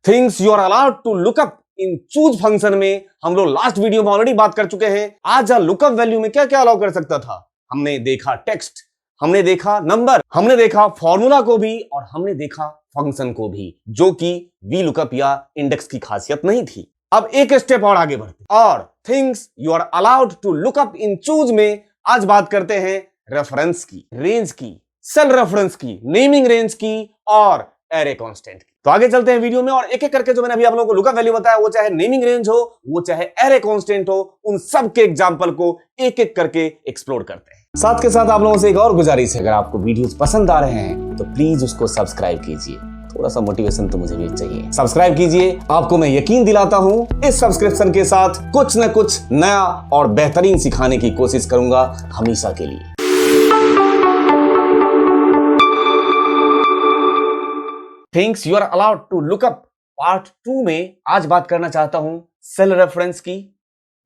Things you are allowed to look up in choose function में हम लोग लास्ट वीडियो में ऑलरेडी बात कर चुके हैं। आज लुकअप वैल्यू में क्या क्या अलाउ कर सकता था। हमने देखा टेक्स्ट, हमने देखा नंबर, हमने देखा फॉर्मूला को भी और हमने देखा फंक्शन को भी, जो कि वी लुकअप या इंडेक्स की खासियत नहीं थी। अब एक स्टेप और आगे बढ़ते और things you are allowed to look up in choose में आज बात करते हैं रेफरेंस की, रेंज की, सेल रेफरेंस की, नेमिंग रेंज की और एरे कांस्टेंट की। तो आगे चलते हैं वीडियो में और एक एक करके जो मैंने अभी आप लोगों को लुकअप वैल्यू बताया, वो चाहे नेमिंग रेंज हो, वो चाहे एरे कांस्टेंट हो, उन सब के एग्जांपल को एक एक करके एक्सप्लोर करते हैं। साथ के साथ आप लोगों से एक और गुजारिश है, अगर आपको वीडियोस पसंद आ रहे हैं तो प्लीज उसको सब्सक्राइब कीजिए। थोड़ा सा मोटिवेशन तो मुझे भी चाहिए। सब्सक्राइब कीजिए, आपको मैं यकीन दिलाता हूं इस सब्सक्रिप्शन के साथ कुछ न कुछ नया और बेहतरीन सिखाने की कोशिश करूंगा हमेशा के लिए। Things you are allowed to look up part 2 में आज बात करना चाहता हूं सेल रेफरेंस की,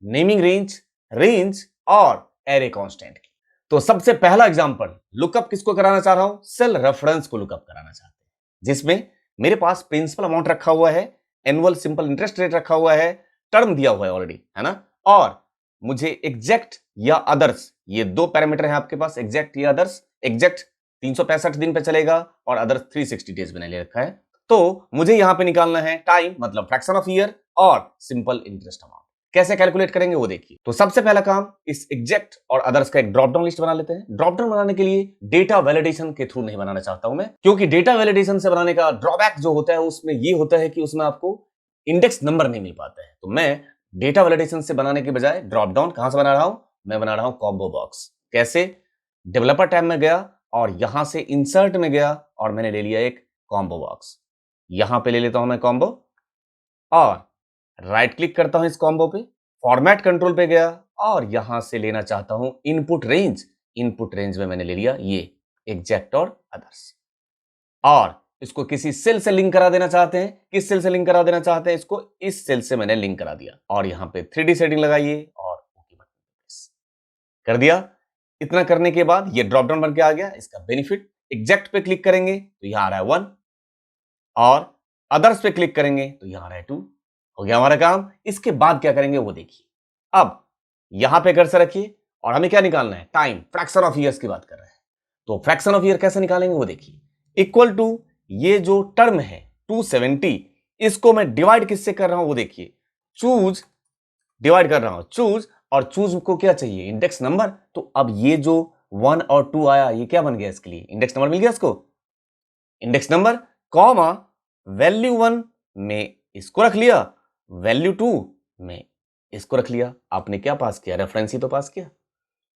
नेमिंग रेंज, रेंज और एरे कांस्टेंट की। तो सबसे पहला एग्जांपल लुकअप किसको कराना चाह रहा हूं, सेल रेफरेंस को लुकअप कराना चाहते हैं, जिसमें मेरे पास प्रिंसिपल अमाउंट रखा हुआ है, एनुअल सिंपल इंटरेस्ट रेट रखा हुआ है, टर्म दिया हुआ है ऑलरेडी, है ना, और मुझे एग्जैक्ट या अदर्स, ये दो पैरामीटर है आपके पास, एग्जैक्ट या अदर्स। एग्जैक्ट 365 दिन पे चलेगा और अदर 360 डेज मैंने ले रखा है। तो मुझे यहां पे निकालना है टाइम, मतलब फ्रैक्शन ऑफ ईयर, और सिंपल इंटरेस्ट अमाउंट। कैसे कैलकुलेट करेंगे वो देखिए। तो सबसे पहला काम, इस एग्जैक्ट और अदर्स का एक ड्रॉप डाउन लिस्ट बना लेते हैं। ड्रॉप डाउन बनाने के लिए डेटा वैलिडेशन के थ्रू नहीं बनाना चाहता हूं मैं, क्योंकि डेटा वैलिडेशन से बनाने का ड्रॉबैक जो होता है उसमें ये होता है कि उसमें आपको इंडेक्स नंबर नहीं मिल पाता है। तो मैं डेटा वैलिडेशन से बनाने के बजाय ड्रॉप डाउन कहां से बना रहा हूं, मैं बना रहा हूं कॉम्बो बॉक्स। कैसे, डेवलपर टैब में गया और यहां से इंसर्ट में गया और मैंने ले लिया एक कॉम्बो बॉक्स। यहां पे ले लेता हूं मैं कॉम्बो और राइट क्लिक करता हूं इस कॉम्बो पे, फॉर्मेट कंट्रोल पे गया और यहां से लेना चाहता हूं इनपुट रेंज। इनपुट रेंज में मैंने ले लिया ये एग्जैक्ट और अदर्स, और इसको किसी सेल से लिंक करा देना चाहते हैं। किस सेल से लिंक करा देना चाहते हैं, इसको इस सेल से मैंने लिंक करा दिया और यहां पे 3D सेटिंग लगाइए और ओके बटन प्रेस कर दिया। इतना करने के बाद ये ड्रॉप डाउन बन के आ गया। इसका बेनिफिट, एग्जैक्ट पे क्लिक करेंगे तो यहां आ रहा है 1 और अदर्स पे क्लिक करेंगे तो यहां आ रहा है 2। हो गया हमारा काम। इसके बाद क्या करेंगे वो देखिए। अब यहां पे कर्सर रखिए और हमें क्या निकालना है, टाइम, फ्रैक्शन ऑफ ईयर्स की बात कर रहे हैं। तो फ्रैक्शन ऑफ ईयर कैसे निकालेंगे वो देखिए। इक्वल टू ये जो टर्म है 270, इसको मैं डिवाइड किससे कर रहा हूं वो देखिए। चूज डिवाइड कर रहा हूं, चूज, और चूज को क्या चाहिए, इंडेक्स नंबर। तो अब ये जो 1 और 2 आया, ये क्या बन गया, इसके लिए इंडेक्स नंबर मिल गया इसको। इंडेक्स नंबर कॉमा वैल्यू 1 में इसको रख लिया, वैल्यू 2 में इसको रख लिया। आपने क्या पास किया, रेफरेंस ही तो पास किया।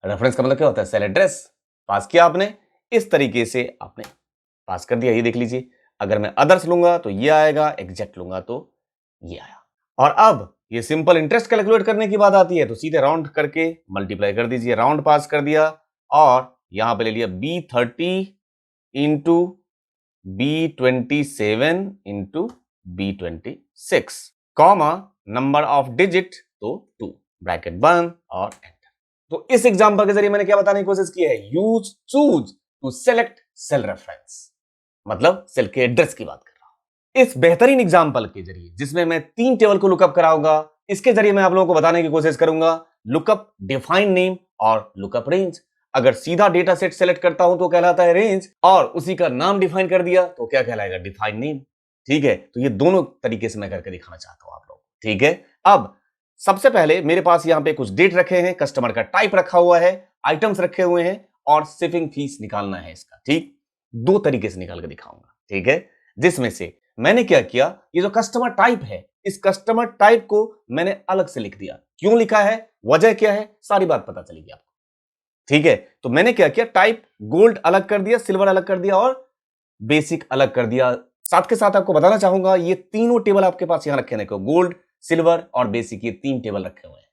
रेफरेंस का मतलब क्या होता है, सेल एड्रेस पास किया आपने। इस तरीके से आपने पास कर दिया। ये देख लीजिए, अगर मैं अदर्स लूंगा तो ये आएगा, एग्जैक्ट लूंगा तो ये आया। और अब ये सिंपल इंटरेस्ट कैलकुलेट करने की बात आती है तो सीधे राउंड करके मल्टीप्लाई कर दीजिए। राउंड पास कर दिया और यहां पे ले लिया B30 into B27 into B26 comma number of digit तो 2, ब्रैकेट बंद और एंटर। तो इस एग्जांपल के जरिए मैंने क्या बताने की कोशिश की है, use choose to select cell reference, मतलब सेल के एड्रेस की बात कर रहा हूं। इस बेहतरीन एग्जांपल के जरिए जिसमें मैं 3 टेबल को लुकअप कराऊंगा, इसके जरिए मैं आप लोगों को बताने की कोशिश करूंगा लुकअप डिफाइन नेम और लुकअप रेंज। अगर सीधा डेटा सेट सेलेक्ट करता हूं तो कहलाता है रेंज, और उसी का नाम डिफाइन कर दिया तो क्या कहलाएगा, डिफाइन नेम। ठीक है, तो ये दोनों तरीके से मैं करके दिखाना चाहता हूं आप लोग। ठीक है, अब सबसे पहले मेरे पास यहां पे कुछ डेट रखे हैं, कस्टमर का टाइप रखा हुआ है, आइटम्स रखे हुए हैं और शिपिंग फीस निकालना है इसका। ठीक, 2 तरीके से निकाल कर दिखाऊंगा। ठीक है, जिसमें से मैंने क्या किया, ये जो कस्टमर टाइप है, इस कस्टमर टाइप को मैंने अलग से लिख दिया। क्यों लिखा है, वजह क्या है, सारी बात पता चलेगी आपको। ठीक है, तो मैंने क्या किया, टाइप गोल्ड अलग कर दिया, सिल्वर अलग कर दिया और बेसिक अलग कर दिया। साथ के साथ आपको बताना चाहूंगा ये तीनों टेबल आपके पास यहां रखे हैं, देखो गोल्ड, सिल्वर और बेसिक, ये 3 टेबल रखे हुए हैं।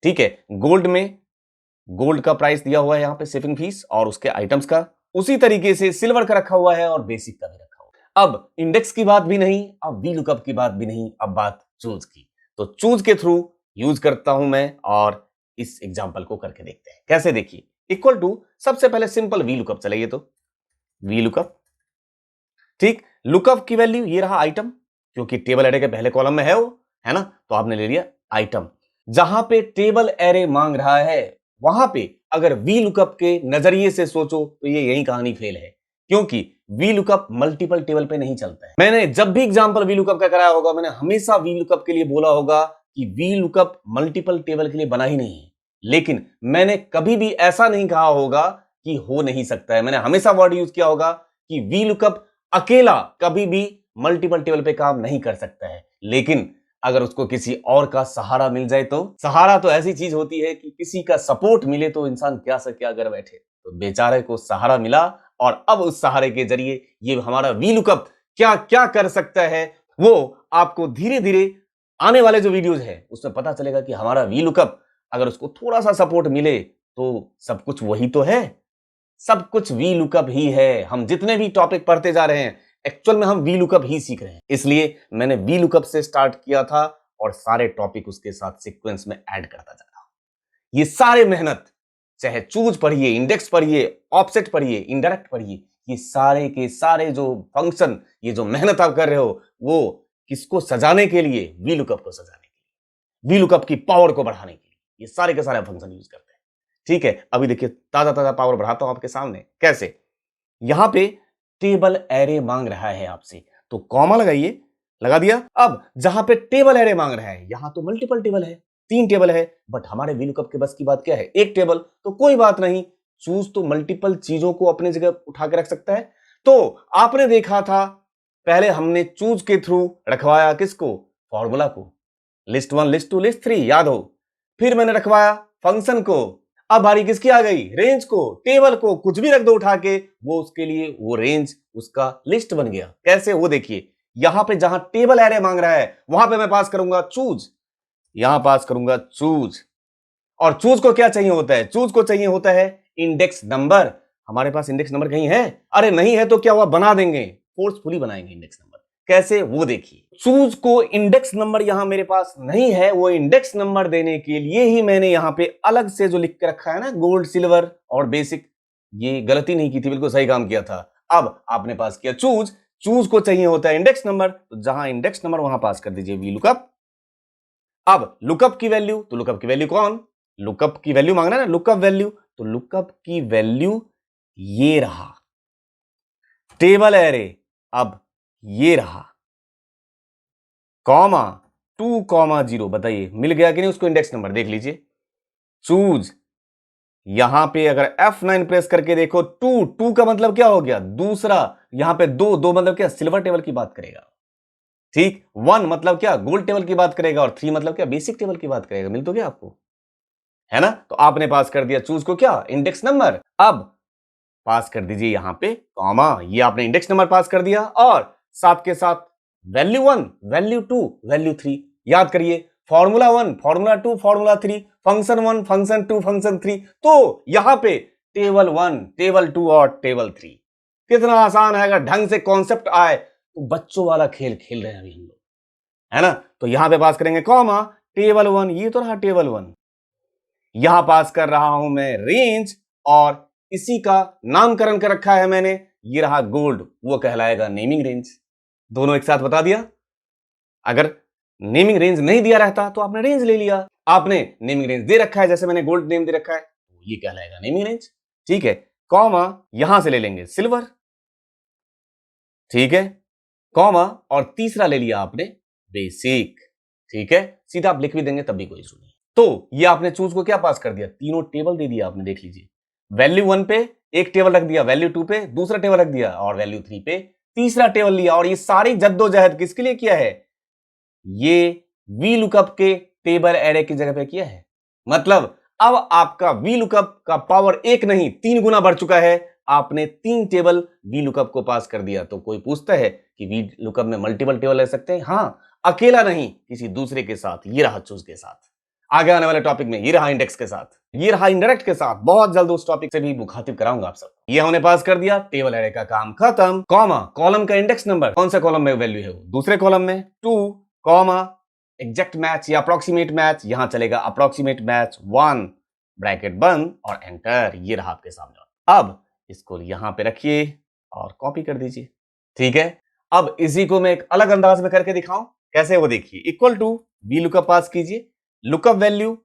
ठीक है, गोल्ड में गोल्ड का प्राइस दिया हुआ है यहां पे, शिपिंग फीस और उसके आइटम्स का। उसी तरीके से सिल्वर का रखा हुआ है और बेसिक का भी रखा हुआ है। अब इंडेक्स की बात भी नहीं, अब वी लुकअप की बात भी नहीं, अब बात चूज की। तो चूज के थ्रू यूज करता हूं मैं और इस एग्जांपल को करके देखते हैं कैसे। देखिए, इक्वल टू, सबसे पहले सिंपल वी लुकअप चलाइए, तो वी लुकअप। ठीक, लुकअप की वैल्यू ये रहा आइटम, क्योंकि टेबल एरे के पहले कॉलम में है वो, है ना, तो आपने ले लिया आइटम। जहां पे टेबल एरे मांग रहा है वहां पे अगर वी लुकअप के नजरिए से सोचो तो ये यही कहानी फेल है, क्योंकि वी लुकअप मल्टीपल टेबल पे नहीं चलता है। मैंने जब भी एग्जांपल वी लुकअप का कराया होगा मैंने हमेशा वी लुकअप के लिए बोला होगा कि वी लुकअप मल्टीपल टेबल के लिए बना ही नहीं है, लेकिन मैंने कभी भी ऐसा नहीं कहा होगा कि हो नहीं सकता है। मैंने हमेशा वर्ड यूज किया होगा कि वी लुकअप अकेला कभी भी मल्टीपल टेबल पे काम नहीं कर सकता है, लेकिन अगर उसको किसी और का सहारा मिल जाए तो। सहारा तो ऐसी चीज होती है कि किसी का सपोर्ट मिले तो इंसान क्या से क्या कर बैठे। तो बेचारे को सहारा मिला और अब उस सहारे के जरिए ये हमारा वी लुकअप क्या क्या कर सकता है वो आपको धीरे धीरे आने वाले जो वीडियोज है उसमें पता चलेगा कि हमारा वी लुकअप अगर उसको थोड़ा सा सपोर्ट मिले तो सब कुछ वही तो है, सब कुछ वी लुकअप ही है। हम जितने भी टॉपिक पढ़ते जा रहे हैं एक्चुअल में हम वी लुकअप ही सीख रहे हैं, इसलिए मैंने वी लुकअप से स्टार्ट किया था और सारे टॉपिक उसके साथ सीक्वेंस में ऐड करता जा रहा हूं। ये सारे मेहनत चाहे चूज पढ़िए, इंडेक्स पढ़िए, ऑफसेट पढ़िए, इनडायरेक्ट पढ़िए, ये सारे के सारे जो फंक्शन, ये जो मेहनत आप कर रहे हो वो किसको सजाने के लिए? वी लुकअप को सजाने के लिए, वी लुकअप की पावर को बढ़ाने के लिए ये सारे के सारे फंक्शन यूज करते हैं। ठीक है, अभी देखिए ताजा ताजा पावर बढ़ाता हूं आपके सामने। कैसे? यहां पे टेबल एरे मांग रहा है आपसे, तो कॉमा लगाइए, लगा दिया। अब जहां पे टेबल एरे मांग रहा है यहां तो मल्टीपल टेबल है, 3 टेबल है, बट हमारे वी लुकअप के बस की बात क्या है? एक टेबल। तो कोई बात नहीं, चूज तो मल्टीपल चीजों को अपने जगह उठा के रख सकता है। तो आपने देखा था पहले हमने चूज के थ्रू रखवाया किसको? फॉर्मूला को। लिस्ट 1, लिस्ट 2, लिस्ट 3 याद हो। फिर मैंने रखवाया फंक्शन को। अब बारी किसकी आ गई? रेंज को, टेबल को, कुछ भी रख दो उठा के, वो उसके लिए वो रेंज उसका लिस्ट बन गया। कैसे? वो देखिए, यहां पे जहां टेबल एरे मांग रहा है वहां पे मैं पास करूंगा चूज, यहां पास करूंगा चूज। और चूज को क्या चाहिए होता है? चूज को चाहिए होता है इंडेक्स नंबर। हमारे पास इंडेक्स नंबर कहीं है? अरे नहीं है तो क्या हुआ, बना देंगे, फोर्सफुली बनाएंगे इंडेक्स नंबर। कैसे? वो देखिए, चूज को इंडेक्स नंबर यहां मेरे पास नहीं है, वो इंडेक्स नंबर देने के लिए ही मैंने यहां पे अलग से जो लिख के रखा है ना, गोल्ड, सिल्वर और बेसिक, ये गलती नहीं की थी, बिल्कुल सही काम किया था। अब आपने पास किया चूज, चूज को चाहिए होता है इंडेक्स नंबर, तो जहां इंडेक्स नंबर वहां पास कर दीजिए वी लुकअप। अब लुकअप की वैल्यू, तो लुकअप की वैल्यू कौन? लुकअप की वैल्यू मांगना है ना, लुकअप वैल्यू, तो लुकअप की वैल्यू ये रहा टेबल एरे। अब ये रहा कॉमा 2,0, बताइए मिल गया कि नहीं उसको इंडेक्स नंबर? देख लीजिए चूज, यहां पे अगर F9 प्रेस करके देखो, 2 का मतलब क्या हो गया? दूसरा। यहां पे 2 मतलब क्या? सिल्वर टेबल की बात करेगा। ठीक, 1 मतलब क्या? गोल्ड टेबल की बात करेगा, और 3 मतलब क्या? बेसिक टेबल की बात करेगा। मिल तो गया आपको, है ना? तो आपने पास कर दिया चूज को क्या? Index number. अब पास कर दीजिए यहां पे कॉमा, ये आपने इंडेक्स नंबर पास कर दिया और साथ के साथ वैल्यू 1, वैल्यू 2, वैल्यू 3। याद करिए, formula 1, formula 2, formula 3, function 1, function 2, function 3। तो यहां पे टेबल 1, टेबल 2 और टेबल 3। कितना आसान है, अगर ढंग से कॉन्सेप्ट आए तो बच्चों वाला खेल खेल रहे हैं अभी हम लोग, है ना? तो यहां पे पास करेंगे कॉमा, टेबल 1, ये तो रहा टेबल 1। यहां पास कर रहा हूं मैं रेंज, और इसी का नामकरण कर रखा है मैंने, ये रहा गोल्ड, वो कहलाएगा नेमिंग रेंज। दोनों एक साथ बता दिया। अगर नेमिंग रेंज नहीं दिया रहता तो आपने रेंज ले लिया, आपने नेमिंग रेंज दे रखा है, जैसे मैंने गोल्ड नेम दे रखा है, तो ये कहलाएगा नेमिंग रेंज। ठीक है, कॉमा यहां से ले लेंगे सिल्वर, ठीक है, कॉमा और तीसरा ले लिया आपने बेसिक। ठीक है, सीधा आप लिख भी देंगे तब भी कोई इशू नहीं। तो ये आपने चूज को क्या पास कर दिया? तीनों टेबल दे दिया आपने, देख लीजिए। वैल्यू 1 पे एक टेबल रख दिया, वैल्यू 2 पे दूसरा टेबल रख दिया, और वैल्यू 3 पे तीसरा टेबल लिया। और ये सारी जद्दोजहद किसके लिए किया है? ये वी लुकअप के टेबल एरे की जगह पे किया है। मतलब अब आपका वी लुकअप का पावर 1 नहीं 3 गुना बढ़ चुका है। आपने 3 टेबल वी लुकअप को पास कर दिया। तो कोई पूछता है कि वी लुकअप में मल्टीपल टेबल ले सकते हैं? हाँ, अकेला नहीं, किसी दूसरे के साथ। ये रहा चूज के साथ। आगे आने वाले टॉपिक में ये रहा इंडेक्स के साथ, ये रहा इंडायरेक्ट के साथ। बहुत जल्द उस टॉपिक से भी मुखातिब कराऊंगा आप सब। ये हमने पास कर दिया, टेबल एरे का काम खत्म। कॉमा, कॉलम का इंडेक्स नंबर, कौन सा कॉलम में वैल्यू है वो? दूसरे कॉलम में 2, कॉमा एग्जैक्ट मैच या अप्रोक्सीमेट मैच, यहां चलेगा अप्रोक्सीमेट मैच 1, ब्रैकेट बंद और एंटर। ये रहा आपके सामने। अब इसको यहां पे रखिए और कॉपी कर दीजिए। ठीक है, अब इसी को मैं एक अलग अंदाज में करके दिखाऊं कैसे, वो देखिए। इक्वल टू वी लुकअप पास कीजिए, लुकअप वैल्यू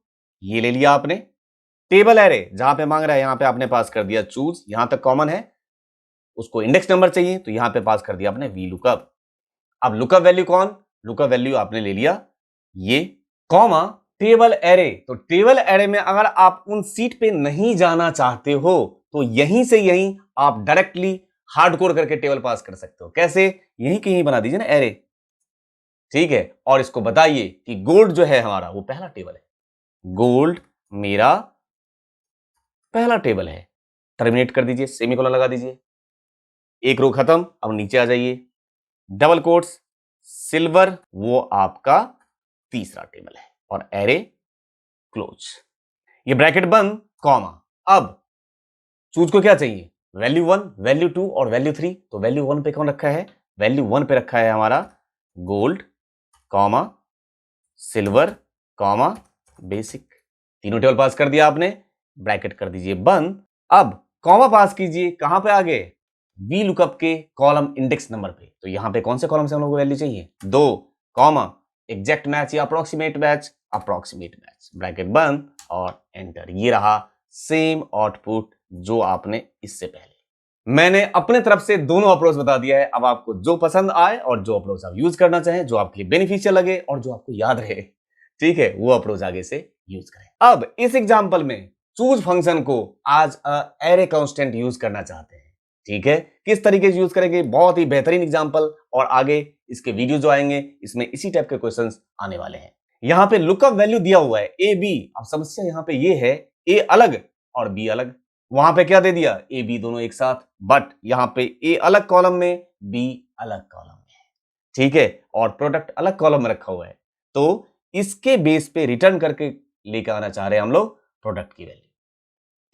ये ले लिया आपने, टेबल एरे जहां पे मांग रहा है यहां पे आपने पास कर दिया चूज, यहां तक कॉमन है, उसको इंडेक्स नंबर चाहिए तो यहां पे पास कर दिया आपने वी लुकअप। अब लुकअप वैल्यू कौन, लुकअप वैल्यू आपने ले लिया ये, कॉमा टेबल एरे। तो टेबल एरे में अगर आप उन सीट पे नहीं जाना चाहते हो तो यहीं से यहीं आप डायरेक्टली हार्डकोर करके टेबल पास कर सकते हो। कैसे, यहीं के यहीं बना दीजिए ना एरे, ठीक है। और इसको बताइए कि गोल्ड जो है हमारा वो पहला टेबल है, गोल्ड मेरा पहला टेबल है, टर्मिनेट कर दीजिए, सेमीकोलन लगा दीजिए, एक रो खत्म। अब नीचे आ जाइए, डबल कोट्स, सिल्वर वो आपका तीसरा टेबल है, और एरे क्लोज, ये ब्रैकेट बंद, कॉमा। अब चूज को क्या चाहिए, वैल्यू 1, वैल्यू 2 और वैल्यू 3। तो वैल्यू 1 पे कौन रखा है, वैल्यू 1 पे रखा है हमारा gold, comma silver, comma basic. तीनों टेबल पास कर दिया आपने, ब्रैकेट कर दीजिए बंद। अब कॉमा पास कीजिए, कहां पे आ गए, वी लुकअप के कॉलम इंडेक्स नंबर पे। तो यहां पे कौन से कॉलम से हम लोग को वैल्यू चाहिए, 2, कॉमा एग्जैक्ट मैच या approximate match, approximate match, bracket बंद और एंटर। ये रहा सेम आउटपुट जो आपने इससे पहले। मैंने अपने तरफ से दोनों अप्रोच बता दिया है। अब आपको जो पसंद आए और जो अप्रोच आप यूज करना चाहें, जो आपके लिए बेनिफिशियल लगे और जो आपको याद रहे, ठीक है, वो अप्रोच आगे से यूज करें। अब इस एग्जांपल में चूज फंक्शन को आज एरे कांस्टेंट यूज करना चाहते हैं, ठीक है। किस तरीके से यूज करेंगे, बहुत ही बेहतरीन एग्जांपल, और आगे इसके वीडियो जो आएंगे इसमें इसी टाइप के क्वेश्चंस आने वाले हैं। यहां पे लुकअप वैल्यू दिया हुआ है ए बी। अब समस्या यहां पे ये है, ए अलग और बी अलग। वहां पे क्या दे दिया, ए बी दोनों एक साथ, बट यहां पे ए अलग कॉलम में, बी अलग कॉलम में है, ठीक है, और प्रोडक्ट अलग कॉलम में रखा हुआ है। तो इसके बेस पे रिटर्न करके लेकर आना चाह रहे हैं हम लोग प्रोडक्ट की वैल्यू,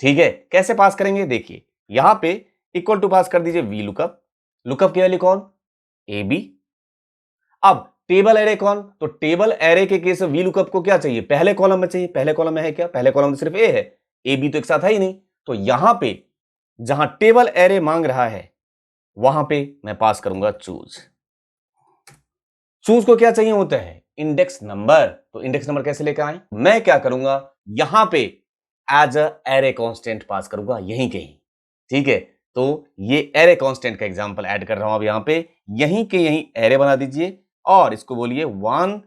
ठीक है। कैसे पास करेंगे, देखिए यहां पे इक्वल टू पास कर दीजिए वी लुकअप, लुकअप की वैल्यू कौन, ए बी। अब टेबल एरे कौन, तो टेबल एरे के केस में वी लुकअप को क्या चाहिए, पहले कॉलम में चाहिए। पहले कॉलम में है क्या, पहले कॉलम में सिर्फ ए है, ए बी तो एक साथ है ही नहीं। तो यहां पे जहां टेबल एरे मांग रहा है वहां पे मैं पास करूंगा चूज। चूज को क्या चाहिए होता है, इंडेक्स नंबर। तो इंडेक्स नंबर कैसे लेकर आए, मैं क्या करूंगा, यहां पे एज अ एरे कांस्टेंट पास करूंगा यहीं कहीं, ठीक है। तो ये एरे कांस्टेंट का एग्जांपल ऐड कर रहा हूं अब यहां पे, यहीं के यहीं एरे बना दीजिए और इसको बोलिए 1,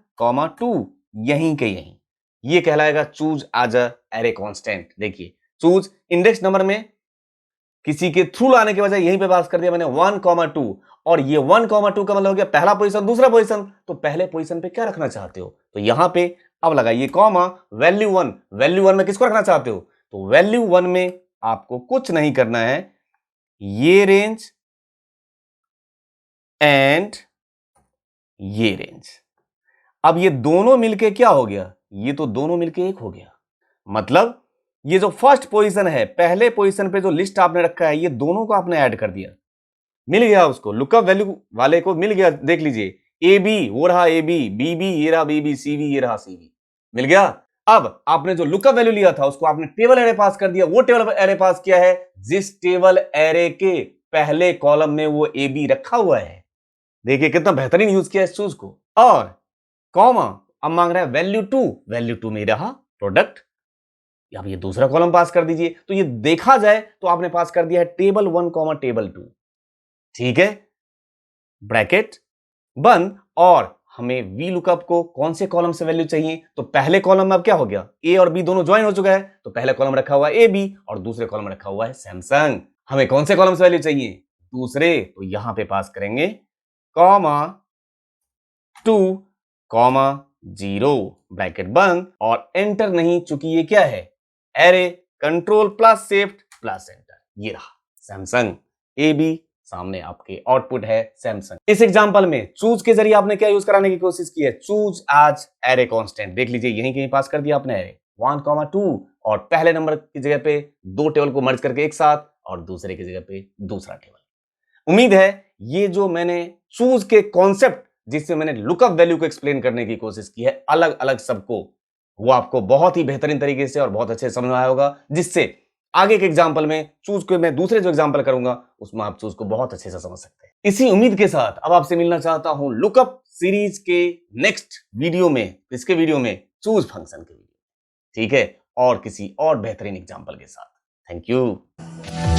2, यहीं के यहीं। ये कहलाएगा choose as a array constant. देखिए चूज इंडेक्स नंबर में किसी के थ्रू लाने के बजाय यहीं पे पास कर दिया मैंने 1, 2, और ये 1, 2 का मतलब हो गया पहला पोजीशन दूसरा पोजीशन। तो पहले पोजीशन पे क्या रखना चाहते हो, तो यहां पे अब लगाइए कॉमा वैल्यू 1। वैल्यू 1 में किसको रखना चाहते हो, तो वैल्यू 1 में आपको कुछ नहीं करना है, ये रेंज एंड ये रेंज। अब ये दोनों मिलके क्या हो गया, ये तो दोनों मिलके एक हो गया। मतलब ये जो फर्स्ट पोजीशन है, पहले पोजीशन पे जो लिस्ट आपने रखा है, ये दोनों को आपने ऐड कर दिया, मिल गया उसको, लुकअप वैल्यू वाले को मिल गया। देख लीजिए ए बी वो रहा ए बी, बी बी ये रहा बी बी, सी बी ये रहा सी बी, मिल गया। अब आपने जो लुकअप वैल्यू लिया था उसको आपने टेबल एरे पास कर दिया। वो टेबल एरे पास किया है जिस टेबल एरे के पहले कॉलम में वो ए बी रखा हुआ है। देखिए कितना बेहतरीन यूज किया इस चूज को। और कॉमा अब मांग रहा है वैल्यू 2, वैल्यू 2 में रहा प्रोडक्ट, अब ये दूसरा कॉलम पास कर दीजिए। तो ये देखा जाए तो आपने पास कर दिया है टेबल 1, टेबल 2, ठीक है, ब्रैकेट बंद। और हमें वी लुकअप को कौन से कॉलम से वैल्यू चाहिए, तो पहले कॉलम में अब क्या हो गया, ए और बी दोनों ज्वाइन हो चुका है। तो पहले कॉलम रखा हुआ है ए बी और दूसरे कॉलम में रखा हुआ है सैमसंग। हमें कौन से कॉलम से वैल्यू चाहिए, दूसरे। तो यहां पे पास करेंगे कॉमा 2, 0, ब्रैकेट बंद और एंटर नहीं, चूंकि ये क्या है array, control plus shift plus enter, ये रहा सैमसंग। ए बी सामने आपके आउटपुट है सैमसंग। इस एग्जांपल में चूज के जरिए आपने क्या यूज कराने की कोशिश की है, चूज एज एरे कांस्टेंट। देख लीजिए यहीं कहीं पास कर दिया आपने एरे 1, 2 और पहले नंबर की जगह पे दो टेबल को मर्ज करके एक साथ और दूसरे की जगह पे दूसरा टेबल। उम्मीद है ये जो मैंने चूज के कॉन्सेप्ट जिससे मैंने लुकअप वैल्यू को एक्सप्लेन करने की कोशिश की है अलग अलग सबको, वो आपको बहुत ही बेहतरीन तरीके से और बहुत अच्छे से समझ में आया होगा, जिससे आगे के एग्जाम्पल में चूज को मैं दूसरे जो एग्जाम्पल करूंगा उसमें आप चूज को बहुत अच्छे से समझ सकते हैं। इसी उम्मीद के साथ अब आपसे मिलना चाहता हूं लुकअप सीरीज के नेक्स्ट वीडियो में, इसके वीडियो में चूज फंक्शन के वीडियो, ठीक है, और किसी और बेहतरीन एग्जांपल के साथ। Thank you.